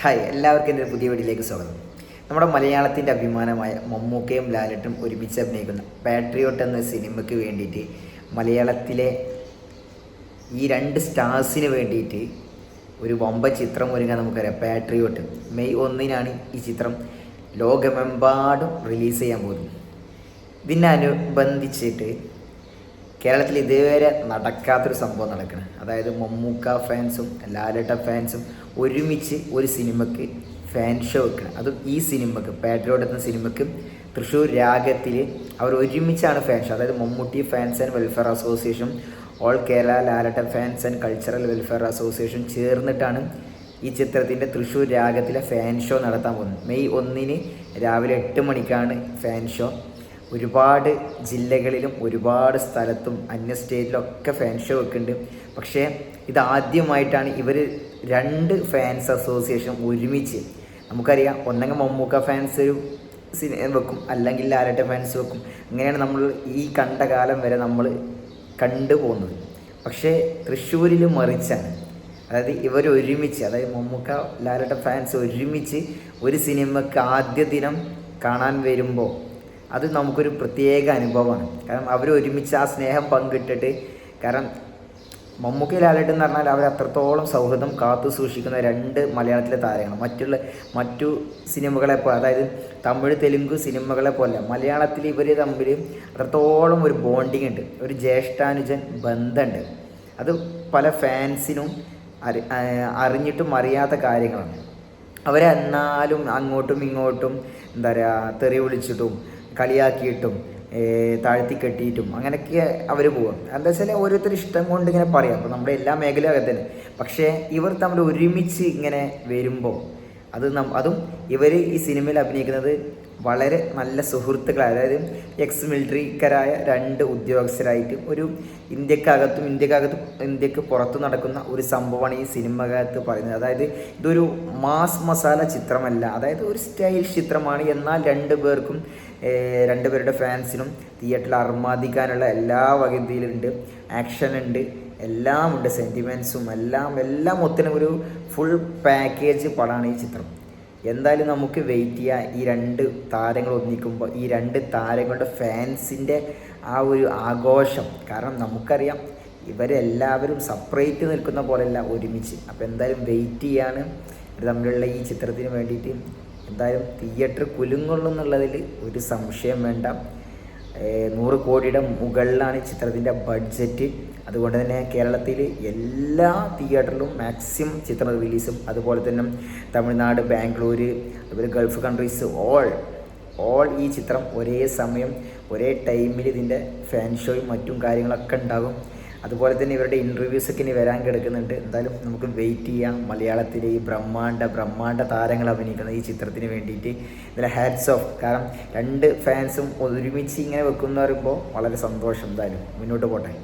Hi, എല്ലാവർക്കും എൻ്റെ ഒരു പുതിയ വീഡിയോയിലേക്ക് സ്വാഗതം. നമ്മുടെ മലയാളത്തിൻ്റെ അഭിമാനമായ മമ്മൂക്കയും ലാലേട്ടും ഒരുമിച്ച് അഭിനയിക്കുന്ന പാട്രിയോട്ട് എന്ന സിനിമയ്ക്ക് വേണ്ടിയിട്ട് മലയാളത്തിലെ ഈ രണ്ട് സ്റ്റാർസിന് വേണ്ടിയിട്ട് ഒരു വമ്പ ചിത്രം ഒരുങ്ങാൻ നമുക്കറിയാം. പാട്രിയോട്ട് മെയ് 1-നാണ് ഈ ചിത്രം ലോകമെമ്പാടും റിലീസ് ചെയ്യാൻ പോകുന്നത്. ഇതിനനുബന്ധിച്ചിട്ട് കേരളത്തിൽ ഇതുവരെ നടക്കാത്തൊരു സംഭവം നടക്കണം. അതായത് മമ്മൂക്ക ഫാൻസും ലാലേട്ട ഫാൻസും ഒരുമിച്ച് ഒരു സിനിമയ്ക്ക് ഫാൻ ഷോ വെക്കണം. അതും ഈ സിനിമയ്ക്ക് പാട്രിയോട്ട് എന്ന സിനിമയ്ക്ക് തൃശ്ശൂർ രാഗത്തിൽ അവർ ഒരുമിച്ചാണ് ഫാൻ ഷോ. അതായത് Mammootty fans and welfare association, all Kerala Lalettan fans and cultural welfare association ചേർന്നിട്ടാണ് ഈ ചിത്രത്തിൻ്റെ തൃശ്ശൂർ രാഗത്തിലെ ഫാൻ ഷോ നടത്താൻ പോകുന്നത്. മെയ് 1 രാവിലെ 8 മണിക്കാണ് ഫാൻ ഷോ. ഒരുപാട് ജില്ലകളിലും ഒരുപാട് സ്ഥലത്തും അന്യ സ്റ്റേറ്റിലൊക്കെ ഫാൻ ഷോ വെക്കുന്നുണ്ട്. പക്ഷേ ഇതാദ്യമായിട്ടാണ് ഇവർ രണ്ട് ഫാൻസ് അസോസിയേഷൻ ഒരുമിച്ച്. നമുക്കറിയാം, ഒന്നെങ്കിൽ മമ്മൂക്ക ഫാൻസ് വെക്കും, അല്ലെങ്കിൽ ലാലേട്ട ഫാൻസ് വെക്കും. അങ്ങനെയാണ് നമ്മൾ ഈ കണ്ട കാലം വരെ നമ്മൾ കണ്ടു പോകുന്നത്. പക്ഷേ തൃശ്ശൂരിൽ മറിച്ചാണ്. അതായത് ഇവർ ഒരുമിച്ച്, അതായത് മമ്മൂക്ക ലാലേട്ട ഫാൻസ് ഒരുമിച്ച് ഒരു സിനിമയ്ക്ക് ആദ്യ ദിനം കാണാൻ വരുമ്പോൾ അത് നമുക്കൊരു പ്രത്യേക അനുഭവമാണ്. കാരണം അവർ ഒരുമിച്ച് ആ സ്നേഹം പങ്കിട്ടിട്ട്, കാരണം മമ്മൂക്ക ലാലേട്ടൻ എന്ന് പറഞ്ഞാൽ അവർ അത്രത്തോളം സൗഹൃദം കാത്തു സൂക്ഷിക്കുന്ന രണ്ട് മലയാളത്തിലെ താരങ്ങൾ. മറ്റു സിനിമകളെ പോലെ, അതായത് തമിഴ് തെലുങ്ക് സിനിമകളെ പോലെ മലയാളത്തിൽ ഇവർ തമ്മിൽ അത്രത്തോളം ഒരു ബോണ്ടിങ് ഉണ്ട്, ഒരു ജ്യേഷ്ഠാനുജൻ ബന്ധമുണ്ട്. അത് പല ഫാൻസിനും അറിഞ്ഞിട്ടും അറിയാത്ത കാര്യങ്ങളാണ്. അവരെ എന്നാലും അങ്ങോട്ടും ഇങ്ങോട്ടും എന്താ പറയുക, തെറി വിളിച്ചിട്ടും കളിയാക്കിയിട്ടും താഴ്ത്തിക്കെട്ടിയിട്ടും അങ്ങനെയൊക്കെ അവർ പോകും. എന്താ വെച്ചാൽ ഓരോരുത്തർ ഇഷ്ടം കൊണ്ട് ഇങ്ങനെ പറയാം. അപ്പോൾ നമ്മുടെ എല്ലാ മേഖലയും തന്നെ. പക്ഷേ ഇവർ തമ്മിൽ ഒരുമിച്ച് ഇങ്ങനെ വരുമ്പോൾ അതും ഇവർ ഈ സിനിമയിൽ അഭിനയിക്കുന്നത് വളരെ നല്ല സുഹൃത്തുക്കളായ, അതായത് എക്സ് മിലിറ്ററിക്കാരായ രണ്ട് ഉദ്യോഗസ്ഥരായിട്ട് ഒരു ഇന്ത്യക്ക് പുറത്തു നടക്കുന്ന ഒരു സംഭവമാണ് ഈ സിനിമകത്ത് പറയുന്നത്. അതായത് ഇതൊരു മാസ് മസാല ചിത്രമല്ല, അതായത് ഒരു സ്റ്റൈൽ ചിത്രമാണ്. എന്നാൽ രണ്ടുപേരുടെ ഫാൻസിനും തിയേറ്ററിൽ അർമാദിക്കാനുള്ള എല്ലാ വകതിയിലുണ്ട്. ആക്ഷൻ ഉണ്ട്, എല്ലാം ഉണ്ട്, സെൻറ്റിമെൻറ്റ്സും എല്ലാം ഒത്തിനും ഒരു ഫുൾ പാക്കേജ് പടമാണ് ഈ ചിത്രം. എന്തായാലും നമുക്ക് വെയിറ്റ് ചെയ്യാം. ഈ രണ്ട് താരങ്ങൾ ഒന്നിക്കുമ്പോൾ ഈ രണ്ട് താരങ്ങളുടെ ഫാൻസിൻ്റെ ആ ഒരു ആഘോഷം. കാരണം നമുക്കറിയാം, ഇവരെല്ലാവരും സെപ്പറേറ്റ് നിൽക്കുന്ന പോലെയല്ല, ഒരുമിച്ച്. അപ്പോൾ എന്തായാലും വെയിറ്റ് ചെയ്യാണ് ഇത് തമ്മിലുള്ള ഈ ചിത്രത്തിന് വേണ്ടിയിട്ട്. എന്തായാലും തിയേറ്റർ കുലുങ്ങുള്ളെന്നുള്ളതിൽ ഒരു സംശയം വേണ്ട. 100 കോടിയുടെ മുകളിലാണ് ഈ ചിത്രത്തിൻ്റെ ബഡ്ജറ്റ്. അതുകൊണ്ട് തന്നെ കേരളത്തിൽ എല്ലാ തിയേറ്ററിലും മാക്സിമം ചിത്രം റിലീസും, അതുപോലെ തന്നെ തമിഴ്നാട്, ബാംഗ്ലൂർ, അതുപോലെ ഗൾഫ് കൺട്രീസ് ഓൾ ഈ ചിത്രം ഒരേ സമയം ഒരേ ടൈമിൽ ഇതിൻ്റെ ഫാൻ ഷോയും മറ്റും കാര്യങ്ങളൊക്കെ ഉണ്ടാകും. അതുപോലെ തന്നെ ഇവരുടെ ഇൻ്റർവ്യൂസൊക്കെ ഇനി വരാൻ കിടക്കുന്നുണ്ട്. എന്തായാലും നമുക്ക് വെയിറ്റ് ചെയ്യാം. മലയാളത്തിലെ ഈ ബ്രഹ്മാണ്ഡ താരങ്ങൾ അഭിനയിക്കുന്ന ഈ ചിത്രത്തിന് വേണ്ടിയിട്ട് ഇതിൽ ഹാറ്റ്സ് ഓഫ്. കാരണം രണ്ട് ഫാൻസും ഒരുമിച്ച് ഇങ്ങനെ വെക്കുന്ന പറയുമ്പോൾ വളരെ സന്തോഷം. എന്തായാലും മുന്നോട്ട് പോട്ടെ.